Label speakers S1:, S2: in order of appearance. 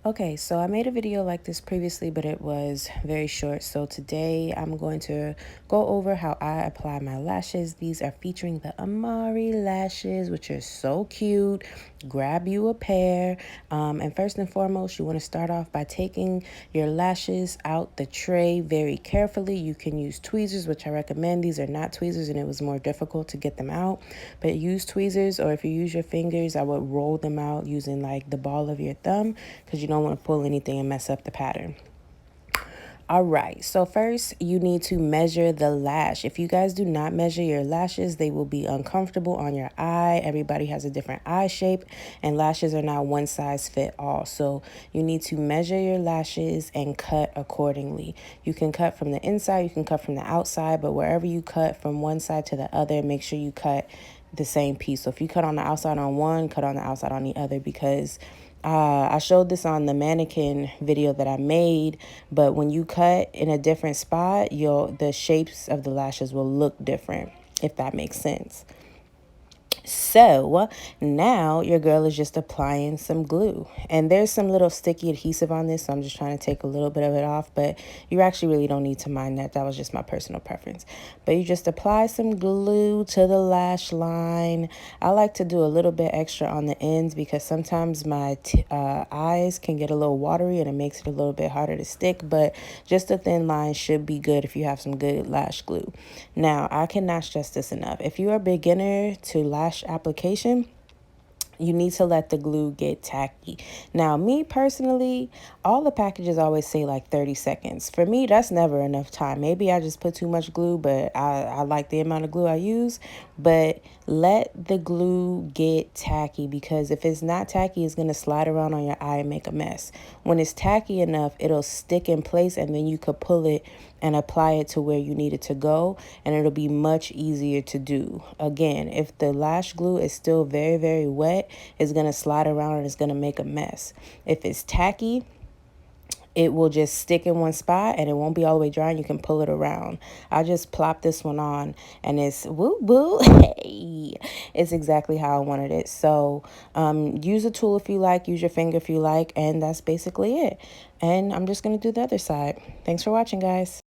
S1: Okay, so I made a video like this previously, but it was very short. So today I'm going to go over how I apply my lashes. These are featuring the Amari lashes, which are so cute. Grab you a pair. And first and foremost, you want to start off by taking your lashes out the tray very carefully. You can use tweezers, which I recommend. These are not tweezers and it was more difficult to get them out. But use tweezers, or if you use your fingers, I would roll them out using like the ball of your thumb because you don't want to pull anything and mess up the pattern. All right, so first you need to measure the lash. If you guys do not measure your lashes, they will be uncomfortable on your eye. Everybody has a different eye shape, and lashes are not one size fit all. So you need to measure your lashes and cut accordingly. You can cut from the inside, you can cut from the outside, but wherever you cut from one side to the other, make sure you cut the same piece. So if you cut on the outside on one, cut on the outside on the other, because I showed this on the mannequin video that I made, but when you cut in a different spot, the shapes of the lashes will look different, if that makes sense. So now your girl is just applying some glue, and there's some little sticky adhesive on this, so I'm just trying to take a little bit of it off, but you actually really don't need to mind that. That was just my personal preference. But you just apply some glue to the lash line. I like to do a little bit extra on the ends because sometimes my eyes can get a little watery and it makes it a little bit harder to stick, but just a thin line should be good if you have some good lash glue. Now, I cannot stress this enough. If you are a beginner to lash application, you need to let the glue get tacky. Now, me personally, all the packages always say like 30 seconds. For me, that's never enough time. Maybe I just put too much glue, but I like the amount of glue I use. But let the glue get tacky, because if it's not tacky, it's going to slide around on your eye and make a mess. When it's tacky enough, it'll stick in place, and then you could pull it and apply it to where you need it to go, and it'll be much easier to do. Again, if the lash glue is still very, very wet, it's going to slide around and it's going to make a mess. If it's tacky, it will just stick in one spot and it won't be all the way dry, and you can pull it around. I just plopped this one on and it's woo woo. Hey, it's exactly how I wanted it. So use a tool if you like, use your finger if you like, and that's basically it. And I'm just going to do the other side. Thanks for watching, guys.